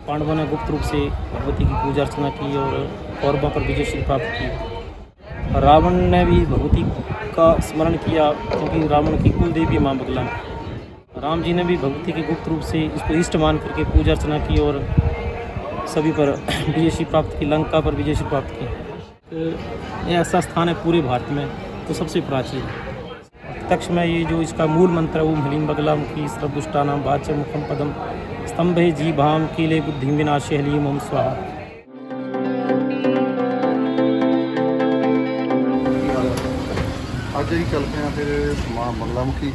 पांडवों ने गुप्त रूप से भगवती की पूजा अर्चना की और कौरवों पर विजय श्री प्राप्त की। रावण ने भी भगवती का स्मरण किया क्योंकि रावण की कुल देवी माँ बगला। राम जी ने भी भगवती के गुप्त रूप से इसको इष्ट मान करके पूजा अर्चना की और सभी पर विजय श्री प्राप्त की, लंका पर विजय श्री प्राप्त की। यह ऐसा स्थान है पूरे भारत में तो सबसे प्राचीन। तक्ष में ये जो इसका मूल मंत्र है ओम ह्रीं बगलाम की सर्वदुष्टानां वाच्य मुखम पदम स्तंभे जीभाम कीले बुद्धि विनाशे ह्रीं ओम स्वाहा। ਅੱਜ ਹੀ ਚੱਲਦੇ ਹਾਂ ਫਿਰ ਮਾਂ ਮੰਗਲਾਮੁਖੀ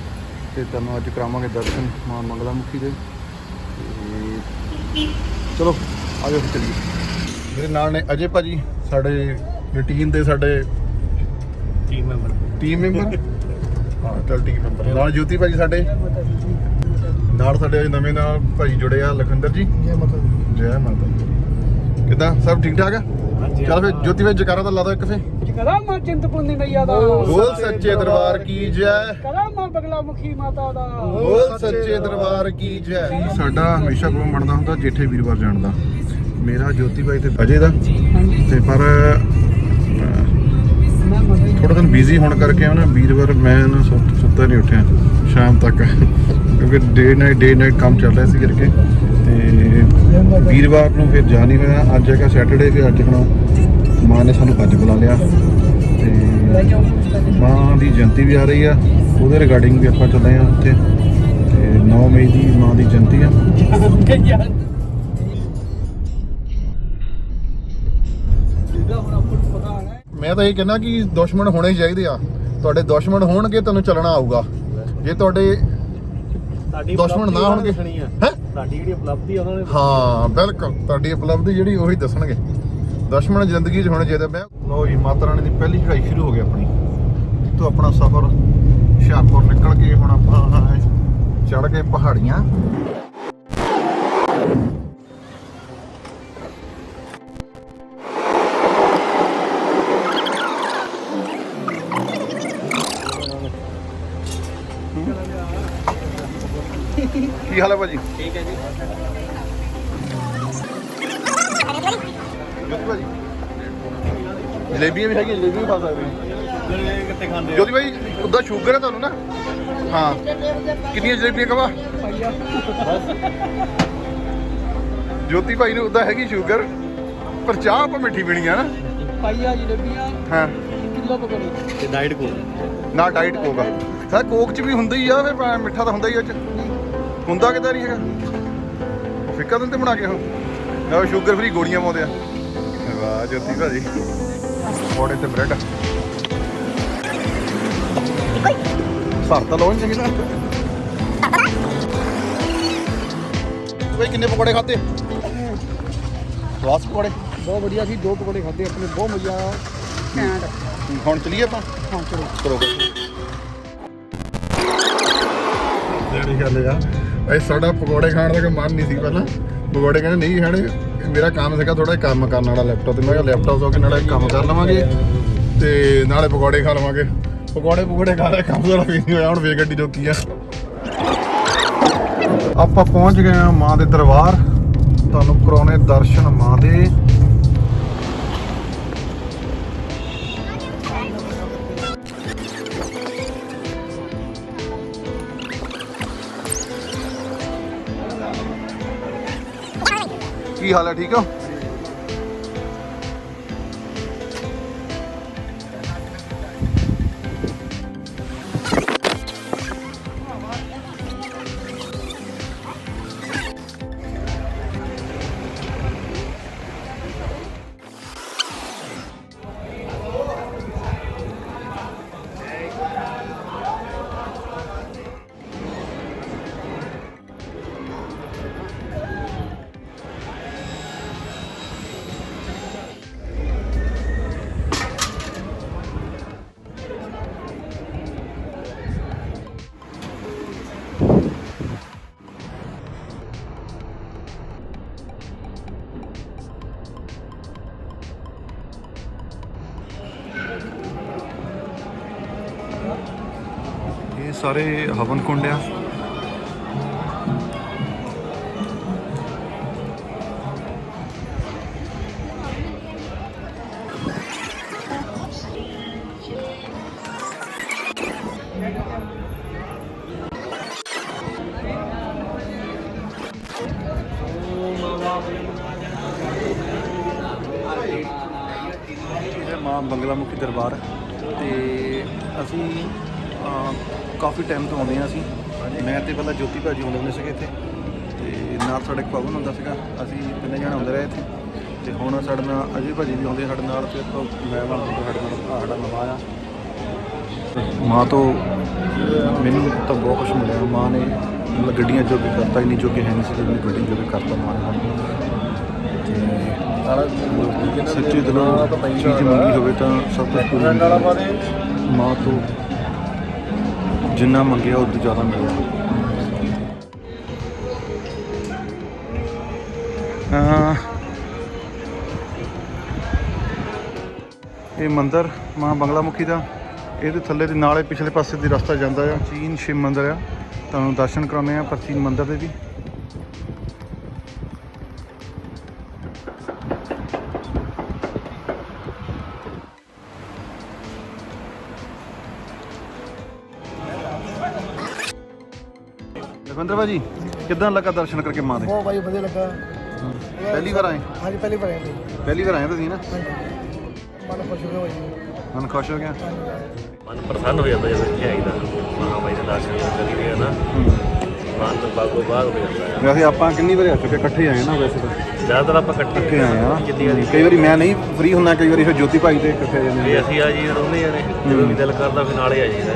ਤੇ ਤੁਹਾਨੂੰ ਅੱਜ ਕਰਾਵਾਂਗੇ ਦਰਸ਼ਨ ਮਾਂ ਮੰਗਲਾਮੁਖੀ ਦੇ। ਤੇ ਚਲੋ ਆਜੋ ਫਿਰ ਚੱਲੀਏ। ਮੇਰੇ ਨਾਲ ਨੇ ਅਜੇ ਭਾਜੀ, ਸਾਡੇ ਰੂਟੀਨ ਦੇ ਸਾਡੇ ਟੀਮ ਮੈਂਬਰ ਹਾਂ ਚੱਲ ਟੀਮ ਮੈਂਬਰ ਨਾਲ ਜੋਤੀ ਭਾਜੀ ਸਾਡੇ ਨਾਲ, ਸਾਡੇ ਨਵੇਂ ਨਾਲ ਭਾਜੀ ਜੁੜੇ ਆ ਲਖਿੰਦਰ ਜੀ। ਜੈ ਮਾਤਾ ਦੀ। ਜੈ ਮਾਤਾ ਦੀ। ਕਿੱਦਾਂ ਸਭ ਠੀਕ ਠਾਕ ਆ? ਚੱਲ ਫਿਰ ਜੋਤੀ ਭਾਈ ਜਕਾਰਾ ਤਾਂ ਲਾ ਦੋ ਇੱਕ ਫੇ। ਕਰਾ ਮਾਂ ਚਿੰਤਪੁਰਨੀ ਮਈਆ ਦਾ ਬੋਲ ਸੱਚੇ ਦਰਬਾਰ ਕੀ ਜੈ। ਕਰਾ ਮਾਂ ਬਗਲਾਮੁਖੀ ਮਾਤਾ ਦਾ ਬੋਲ ਸੱਚੇ ਦਰਬਾਰ ਕੀ ਜੈ। ਸਾਡਾ ਹਮੇਸ਼ਾ ਪ੍ਰੋਗਰਾਮ ਬਣਦਾ ਹੁੰਦਾ ਜੇਠੇ ਵੀਰਵਾਰ ਜਾਣ ਦਾ, ਮੇਰਾ ਜੋਤੀ ਭਾਈ ਤੇ ਅਜੇ ਦਾ। ਤੇ ਪਰ ਥੋੜਾ ਦਿਨ ਬਿਜ਼ੀ ਹੋਣ ਕਰਕੇ ਨਾ ਵੀਰਵਾਰ ਮੈਂ ਨਾ ਸੁੱਤਾ ਨਹੀਂ ਉੱਠਿਆ ਸ਼ਾਮ ਤੱਕ, ਕਿਉਂਕਿ ਡੇ ਨਾਈਟ ਕੰਮ ਚੱਲ ਰਿਹਾ ਸੀ ਕਰਕੇ। ਤੇ ਵੀਰਵਾਰ ਨੂੰ ਫਿਰ ਜਾ ਨਹੀਂ ਹੋਇਆ। ਅੱਜ ਹੈਗਾ ਸੈਟਰਡੇ, ਫਿਰ ਅੱਜ ਹੁਣ ਮਾਂ ਨੇ ਸਾਨੂੰ ਅੱਜ ਬੁਲਾ ਲਿਆ ਤੇ ਮਾਂ ਦੀ ਜਯੰਤੀ ਵੀ ਆ ਰਹੀ ਆ, ਉਹਦੇ ਰਿਗਾਰਡਿੰਗ ਵੀ ਆਪਾਂ ਚੱਲੇ ਆ ਉੱਥੇ। ਤੇ 9 ਮਈ ਦੀ ਮਾਂ ਦੀ ਜਯੰਤੀ ਆ। ਮੈਂ ਤਾਂ ਇਹ ਕਹਿੰਦਾ ਕਿ ਦੁਸ਼ਮਣ ਹੋਣੇ ਹੀ ਚਾਹੀਦੇ ਆ। ਤੁਹਾਡੇ ਦੁਸ਼ਮਣ ਹੋਣਗੇ ਤੁਹਾਨੂੰ ਚੱਲਣਾ ਆਊਗਾ, ਜੇ ਤੁਹਾਡੇ ਦੁਸ਼ਮਣ ਨਾ ਹੋਣਗੇ ਹੈ ਤੁਹਾਡੀ ਜਿਹੜੀ ਉਪਲਬਧੀ ਉਹਨਾਂ ਨੇ ਹਾਂ ਬਿਲਕੁਲ ਤੁਹਾਡੀ ਉਪਲਬਧੀ ਜਿਹੜੀ ਉਹੀ ਦੱਸਣਗੇ। ਦੁਸ਼ਮਣ ਜ਼ਿੰਦਗੀ 'ਚ ਹੋਣੇ ਚਾਹੀਦੇ। ਮੈਂ ਲੋ ਜੀ ਮਾਤਾ ਰਾਣੀ ਦੀ ਪਹਿਲੀ ਚੜ੍ਹਾਈ ਸ਼ੁਰੂ ਹੋ ਗਈ ਆਪਣੀ। ਇੱਥੋਂ ਆਪਣਾ ਸਫ਼ਰ ਹੁਸ਼ਿਆਰਪੁਰ ਨਿਕਲ ਕੇ ਹੁਣ ਆਪਾਂ ਚੜ੍ਹ ਗਏ ਪਹਾੜੀਆਂ। ਕੀ ਹਾਲ ਹੈ ਭਾਜੀ? ठीक है जी। ਜੋਤੀ ਭਾਜੀ ਜਲੇਬੀਆਂ ਵੀ ਹੈਗੀਆਂ, ਜਲੇਬੀ ਵੀ ਖਾ ਸਕਦੇ ਹੋ। कितने खाते ਜੋਤੀ ਭਾਈ ਉੱਦਾਂ ਸ਼ੂਗਰ ਹੈ ਤੁਹਾਨੂੰ ਨਾ? ਹਾਂ ਕਿੰਨੀਆਂ ਜਲੇਬੀਆਂ ਕਵਾ? ਜੋਤੀ ਭਾਈ ਨੂੰ ਉੱਦਾਂ ਹੈਗੀ ਸ਼ੂਗਰ, ਪਰ ਚਾਹ ਆਪਾਂ ਮਿੱਠੀ ਪੀਣੀ ਆ ਨਾ। ਪਾਈਆ ਜਲੇਬੀਆਂ ਹਾਂ ਕਿਲੋ ਪਕੌੜੇ डाइट को ਨਾ ਡਾਈਟ ਕੋਕ ਆ ਸਰ, ਕੋਕ 'ਚ ਵੀ ਹੁੰਦਾ ਹੀ ਆ, ਫਿਰ ਮਿੱਠਾ ਤਾਂ ਹੁੰਦਾ ਹੀ ਆ 'ਚ। ਹੁੰਦਾ ਕਿੱਦਾਂ ਨਹੀਂ ਹੈਗਾ, ਫਿੱਕਾ ਦਿੰਦੇ ਬਣਾ ਕੇ ਉਹ ਸ਼ੂਗਰ ਫਰੀ ਗੋਲੀਆਂ ਪਾਉਂਦੇ ਆ। ਵਾਹ ਜੋਤੀ ਭਾਜੀ, ਪਕੌੜੇ ਤੇ ਬ੍ਰੈਡ ਸਰ ਤਾਂ ਲਾਉਣ ਚੰਗੀ ਤਰ੍ਹਾਂ। ਭਾਈ ਕਿੰਨੇ ਪਕੌੜੇ ਖਾਦੇ? ਸਵਾਸ ਪਕੌੜੇ ਬਹੁਤ ਵਧੀਆ ਸੀ। 2 ਪਕੌੜੇ ਖਾਦੇ ਆਪਣੇ, ਬਹੁਤ ਮਜ਼ਾ ਆਇਆ। ਘੈਂਟ। ਹੁਣ ਚਲੀਏ ਆਪਾਂ? ਹਾਂ ਚਲੋ ਕਰੋ ਜਿਹੜੀ ਗੱਲ ਆ ਇਹ ਸਾਡਾ ਪਕੌੜੇ ਖਾਣ ਦਾ ਕੋਈ ਮਨ ਨਹੀਂ ਸੀ ਪਹਿਲਾਂ। ਪਕੌੜੇ ਕਹਿੰਦੇ ਨਹੀਂ ਖਾਣੇ, ਮੇਰਾ ਕੰਮ ਸੀਗਾ ਥੋੜਾ ਕੰਮ ਕਰਨ ਵਾਲਾ ਲੈਪਟਾਪ ਤੇ। ਮੈਂ ਕਿਹਾ ਲੈਪਟਾਪ ਤੋਂ ਕੇ ਨਾਲੇ ਕੰਮ ਕਰ ਲਵਾਂਗੇ ਤੇ ਨਾਲੇ ਪਕੌੜੇ ਖਾ ਲਵਾਂਗੇ। ਪਕੌੜੇ ਖਾ ਲਿਆ, ਕੰਮ ਥੋੜਾ ਫੇਰ ਨਹੀਂ ਹੋਇਆ। ਹੁਣ ਫੇਰ ਗੱਡੀ ਰੋਕੀ ਆ। ਆਪਾਂ ਪਹੁੰਚ ਗਏ ਆ ਮਾਂ ਦੇ ਦਰਬਾਰ, ਤੁਹਾਨੂੰ ਕਰਾਉਣੇ ਦਰਸ਼ਨ ਮਾਂ ਦੇ। ਕੀ ਹਾਲ ਹੈ? ਠੀਕ ਹੋ? ਸਾਰੇ ਹਵਨ ਕੁੰਡ ਆ। ਮਾਂ ਬੰਗਲਾ ਮੁਖੀ ਦਰਬਾਰ ਤੇ ਅਸੀਂ ਕਾਫੀ ਟਾਈਮ ਤੋਂ ਆਉਂਦੇ ਹਾਂ। ਅਸੀਂ ਮੈਂ ਤੇ ਪਹਿਲਾਂ ਜੋਤੀ ਭਾਜੀ ਆਉਂਦੇ ਹੁੰਦੇ ਸੀਗੇ ਇੱਥੇ ਤੇ ਨਾਲ ਸਾਡੇ ਇੱਕ ਪਵਨ ਹੁੰਦਾ ਸੀਗਾ। ਅਸੀਂ ਤਿੰਨੇ ਜਣੇ ਆਉਂਦੇ ਰਹੇ ਇੱਥੇ ਤੇ ਹੁਣ ਸਾਡੇ ਨਾਲ ਅਜੇ ਭਾਜੀ ਵੀ ਆਉਂਦੇ ਸਾਡੇ ਨਾਲ ਤੇ ਇੱਥੋਂ ਮੈਂ ਸਾਡਾ ਨਵਾਂ ਆ ਮਾਂ ਤੋਂ ਮੈਨੂੰ ਤਾਂ ਬਹੁਤ ਕੁਛ ਮਿਲਿਆ। ਮਾਂ ਨੇ ਮਤਲਬ ਗੱਡੀਆਂ ਜੋਗੇ ਕਰਤਾ, ਇੰਨੀ ਜੋਗੇ ਹੈ ਨਹੀਂ ਸੀ ਜਿੰਨੀ ਗੱਡੀ ਜੋਗੇ ਕਰਤਾ ਮਾਂ ਨੇ। ਤੇ ਸੱਚੇ ਦਿਲੋਂ ਚੀਜ਼ ਮੰਗੀ ਹੋਵੇ ਤਾਂ ਸਭ ਕੁਝ ਪੂਰਾ ਹੁੰਦਾ। ਮਾਂ ਤੋਂ ਜਿੰਨਾ ਮੰਗਿਆ ਉਦੋਂ ਜ਼ਿਆਦਾ ਮਿਲਿਆ। ਇਹ ਮੰਦਿਰ ਮਾਂ ਬੰਗਲਾ ਮੁਖੀ ਦਾ, ਇਹਦੇ ਥੱਲੇ ਦੇ ਨਾਲੇ ਪਿਛਲੇ ਪਾਸੇ ਦੀ ਰਸਤਾ ਜਾਂਦਾ ਆ। ਚੀਨ ਸ਼ਿਵ ਮੰਦਿਰ ਆ, ਤੁਹਾਨੂੰ ਦਰਸ਼ਨ ਕਰਾਉਂਦੇ ਆ ਪ੍ਰਾਚੀਨ ਮੰਦਿਰ ਦੇ ਵੀ। ਲਖਵਿੰਦਰ ਭਾਜੀ ਕਿੱਦਾਂ ਲੱਗਾ ਦਰਸ਼ਨ ਕਰਕੇ ਮਾਂ ਦੇ? ਬਹੁਤ ਵਧੀਆ ਲੱਗਾ। ਪਹਿਲੀ ਵਾਰ ਆਏ? ਹਾਂਜੀ ਪਹਿਲੀ ਵਾਰ ਆਏ ਜੀ। ਪਹਿਲੀ ਵਾਰ ਆਏ ਤੁਸੀਂ ਨਾ? ਮਨ ਖੁਸ਼ ਹੋ ਗਿਆ। ਮਨ ਖੁਸ਼ ਹੋ ਗਿਆ, ਮਨ ਪ੍ਰਸੰਨ ਹੋ ਜਾਂਦਾ ਜਦੋਂ ਇੱਥੇ ਆਈਦਾ ਮਹਾਮਾਈ ਦੇ ਦਰਸ਼ਨ ਕਰੀ ਦੇ ਨਾ ਮਨ ਤੋਂ ਬਾਗੋ ਬਾਗ ਹੋ ਜਾਂਦਾ ਹੈ। ਵੈਸੇ ਆਪਾਂ ਕਿੰਨੀ ਵਾਰ ਆ ਚੁੱਕੇ ਇਕੱਠੇ ਆਏ ਨਾ? ਵੈਸੇ ਤਾਂ ਜ਼ਿਆਦਾਤਰ ਆਪਾਂ ਇਕੱਠੇ ਆਏ ਆ। ਜਿੰਨੀ ਵਾਰੀ ਕਈ ਵਾਰੀ ਮੈਂ ਨਹੀਂ ਫ੍ਰੀ ਹੁੰਦਾ, ਕਈ ਵਾਰੀ ਫਿਰ ਜੋਤੀ ਭਾਈ ਤੇ ਇਕੱਠੇ ਆ ਜਾਂਦੇ ਵੀ ਅਸੀਂ ਆ ਜੀ ਦੋਨੇ ਜਣੇ ਜਦੋਂ ਵੀ ਦਿਲ ਕਰਦਾ ਫਿਰ ਨਾਲੇ ਆ ਜਾਈਦਾ।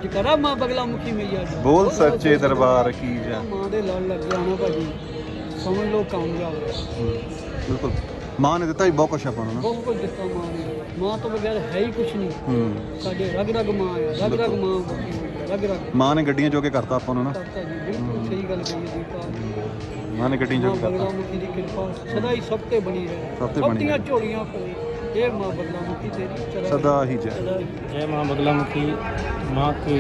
ਜਕਰਾ ਮਾਂ ਬਗਲਾ ਮੁਖੀ ਮਈਆ ਜੀ। ਬੋਲ ਸੱਚੇ ਦਰਬਾਰ ਕੀ ਜਾ। ਮਾਂ ਦੇ ਲੜ ਲੱਗ ਜਾਣਾ ਭਾਜੀ, ਸਮਝ ਲਓ ਕਾਮਯਾਬ। ਬਿਲਕੁਲ ਮਾਂ ਨੇ ਦਿੱਤਾ ਹੀ ਬਹੁਤ ਕੁਛ ਆਪਾਂ ਨੂੰ ਨਾ। ਬਹੁਤ ਕੁਝ ਦਿੱਤਾ ਮਾਂ ਨੇ। ਮਾਂ ਤੋਂ ਬਗੈਰ ਹੈ ਹੀ ਕੁਛ ਨਹੀਂ। ਸਾਡੇ ਰਗ ਰਗ ਮਾਂ ਆ, ਰਗ ਰਗ ਮਾਂ ਰਗ ਰਗ। ਮਾਂ ਨੇ ਗੱਡੀਆਂ ਜੋਗੇ ਕਰਤਾ ਆਪਾਂ ਨੂੰ ਨਾ। ਕਰਤਾ ਜੀ, ਬਿਲਕੁਲ ਸਹੀ ਗੱਲ ਕਹੀ ਦੀਪਾ। ਮਾਂ ਨੇ ਗੱਡੀਆਂ ਜੋਗੇ ਬਗਲਾ ਕਰਤਾ। ਮੁਖੀ ਦੀ ਕਿਰਪਾ ਸਦਾ ਹੀ ਸਭ ਤੇ ਬਣੀ ਰਹੇ। ਸਭ ਤੇ ਬਣੀ ਦੀਆਂ ਰਹੇ। ਝੋਲੀਆਂ ਪਵੇ ਇਹ ਮਾਂ ਬਗਲਾ ਮੁਖੀ तेरी चरण सदा ही जय। सदा ही। जय माँ बगलामुखी माँ की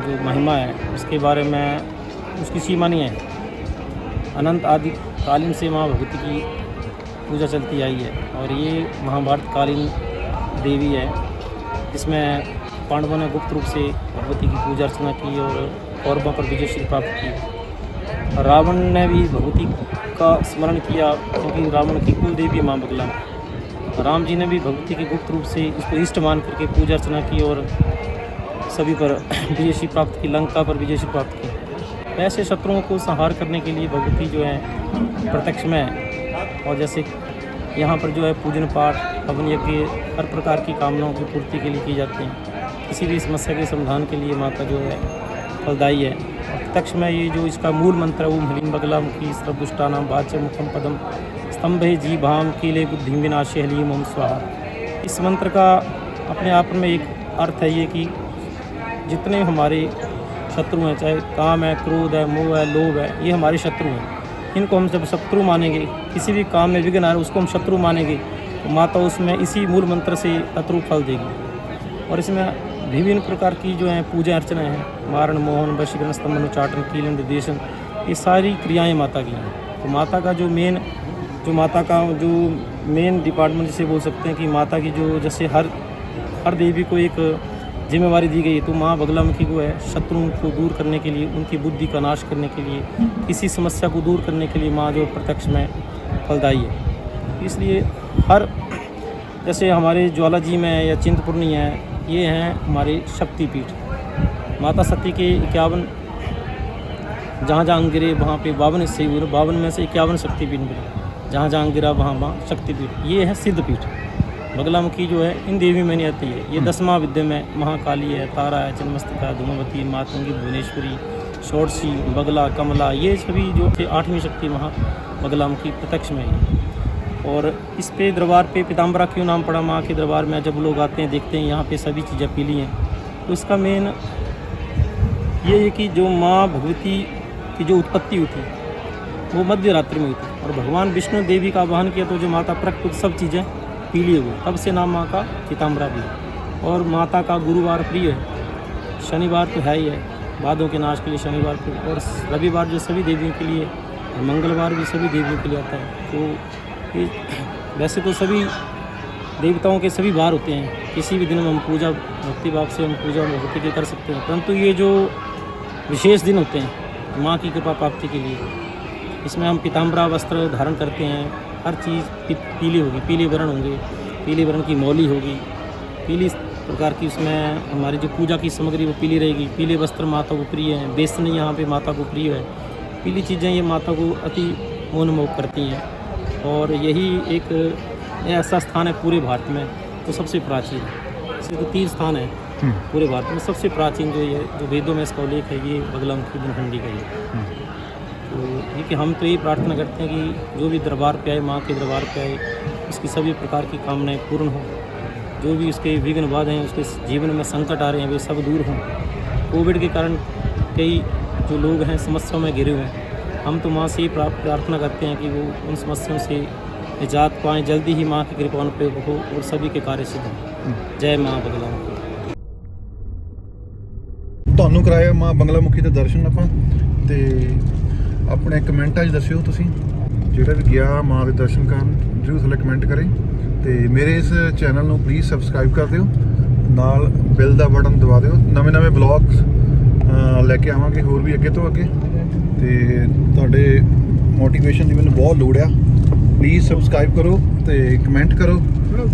जो महिमा है उसके बारे में उसकी सीमा नहीं है। अनंत आदि कालीन से माँ भगवती की पूजा चलती आई है और ये महाभारत कालीन देवी है जिसमें पांडवों ने गुप्त रूप से भगवती की पूजा अर्चना की और कौरवों पर विजय श्री प्राप्त की। रावण ने भी भगवती का स्मरण किया क्योंकि रावण की कुल देवी माँ बगला। राम जी ने भी भगवती की गुप्त रूप से इसको इष्ट मान करके पूजा अर्चना की और सभी पर विजय श्री प्राप्त की, लंका पर विजय श्री प्राप्त की। ऐसे शत्रुओं को संहार करने के लिए भगवती जो है प्रत्यक्ष में है। और जैसे यहाँ पर जो है पूजन पाठ हवन यज्ञ हर प्रकार की कामनाओं की पूर्ति के लिए की जाती हैं। किसी भी समस्या के समाधान के लिए माता जो है फलदायी है। और प्रत्यक्ष में ये जो इसका मूल मंत्र है ओम ह्रीं बगलामुखी सर्वदुष्टानां वाच्य मुखम पदम स्तंभे जी भाम कीले बुद्धि विनाशे हलीम ओम स्वाहा। इस मंत्र का अपने आप में एक अर्थ है ये कि जितने हमारे शत्रु हैं, चाहे काम है, क्रोध है, मोह है, लोभ है, ये हमारे शत्रु हैं। इनको हम जब शत्रु मानेंगे, किसी भी काम में विघ्न आ रहा है उसको हम शत्रु मानेंगे तो माता उसमें इसी मूल मंत्र से तत्रूप फल देगी। और इसमें विभिन्न प्रकार की जो है पूजा अर्चना है, मारण मोहन वशीकरण स्तंभन उच्चाटन कीलन निर्देशन, ये सारी क्रियाएं माता की हैं। तो माता का जो मेन डिपार्टमेंट जिसे बोल सकते हैं कि माता की जो जैसे हर देवी को एक जिम्मेवारी दी गई है तो माँ बगलामुखी को है शत्रुओं को दूर करने के लिए, उनकी बुद्धि का नाश करने के लिए, किसी समस्या को दूर करने के लिए माँ जो प्रत्यक्ष में फलदायी है। इसलिए हर जैसे हमारे ज्वाला जी में या चिंतपूर्णी है, ये हैं हमारे शक्तिपीठ। माता सती के 51 जहाँ जहाँ गिरे वहाँ पे 52 से 52 में से 51 शक्तिपीठ मिले। जहाँ जहाँ गिरा वहाँ शक्तिपीठ। ये है सिद्धपीठ। बगलामुखी जो है इन देवी में नहीं आती है। ये 10वां विद्या में महाकाली है, तारा है, चिन्मस्तिका, धूमवती, मातंगी, भुवनेश्वरी, षोडशी, बगला, कमला, ये सभी जो 8वीं शक्ति महा बगलामुखी प्रत्यक्ष में है। और इस पे दरबार पे पीताम्बरा क्यों नाम पड़ा माँ के दरबार में? जब लोग आते हैं देखते हैं यहाँ पे सभी चीज़ें पीली हैं तो इसका मेन ये है कि जो माँ भगवती की जो उत्पत्ति हुई थी वो मध्य रात्रि में हुई थी और भगवान विष्णु देवी का आवाहन किया तो जो माता प्रकट सब चीज़ें पीली हो गई, तब से नाम माँ का पीताम्बरा भी है। और माता का गुरुवार प्रिय है, शनिवार तो है ही है बाधों के नाश के लिए शनिवार को, और रविवार जो सभी देवियों के लिए, और मंगलवार भी सभी देवियों के लिए आता है। तो ये वैसे तो सभी देवताओं के सभी वार होते हैं, किसी भी दिन में हम पूजा भक्ति भाव से हम पूजा भक्ति की कर सकते हैं, परंतु ये जो विशेष दिन होते हैं माँ की कृपा प्राप्ति के लिए, इसमें हम पीताम्बरा वस्त्र धारण करते हैं, हर चीज़ पीली होगी, पीले वर्ण होंगे, पीले वर्ण की मौली होगी, पीली प्रकार की उसमें हमारी जो पूजा की सामग्री वो पीली रहेगी, पीले वस्त्र माता को प्रिय हैं, बेसन यहाँ पे माता को प्रिय है। पीली चीज़ें ये माता को अति मोहनमोह करती हैं और यही एक ऐसा स्थान है पूरे भारत में तो सबसे प्राचीन, इसके तो 3 स्थान है पूरे भारत में। सबसे प्राचीन जो ये जो वेदों में इसका उल्लेख है ये बगलामुखी बनखंडी का ही। तो ये कि हम तो यही प्रार्थना करते हैं कि जो भी दरबार पे आए, माँ के दरबार पे आए, उसकी सभी प्रकार की कामनाएं पूर्ण हों, जो भी उसके विघ्न बाध हैं, उसके जीवन में संकट आ रहे हैं वे सब दूर हों। कोविड के कारण कई जो लोग हैं समस्याओं में घिरे हुए हैं, हम तो माँ से ही प्रार्थना करते हैं कि वो उन समस्याओं से निजात पाएँ, जल्दी ही माँ की कृपा उन पे हो और सभी के कार्य सिद्ध हों। जय माँ बगलामुखी। ਤੁਹਾਨੂੰ ਕਰਾਇਆ ਮਾਂ ਬੰਗਲਾ ਮੁਖੀ ਦੇ ਦਰਸ਼ਨ ਆਪਾਂ ਤੇ ਆਪਣੇ ਕਮੈਂਟਾਂ 'ਚ ਦੱਸਿਓ ਤੁਸੀਂ ਜਿਹੜਾ ਵੀ ਗਿਆ ਮਾਂ ਦੇ ਦਰਸ਼ਨ ਕਰਨ, ਜ਼ਰੂਰ ਥੱਲੇ ਕਮੈਂਟ ਕਰੇ ਤੇ ਮੇਰੇ ਇਸ ਚੈਨਲ ਨੂੰ ਪਲੀਜ਼ ਸਬਸਕ੍ਰਾਈਬ ਕਰ ਦਿਓ, ਨਾਲ ਬੈਲ ਦਾ ਬਟਨ ਦਬਾ ਦਿਓ। ਨਵੇਂ ਵਲੌਗਸ ਲੈ ਕੇ ਆਵਾਂਗੇ ਹੋਰ ਵੀ ਅੱਗੇ ਤੋਂ ਅੱਗੇ ਤੇ ਤੁਹਾਡੇ ਮੋਟੀਵੇਸ਼ਨ ਦੀ ਮੈਨੂੰ ਬਹੁਤ ਲੋੜ ਆ। ਪਲੀਜ਼ ਸਬਸਕ੍ਰਾਈਬ ਕਰੋ ਤੇ ਕਮੈਂਟ ਕਰੋ,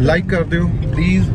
ਲਾਈਕ ਕਰ ਦਿਓ ਪਲੀਜ਼।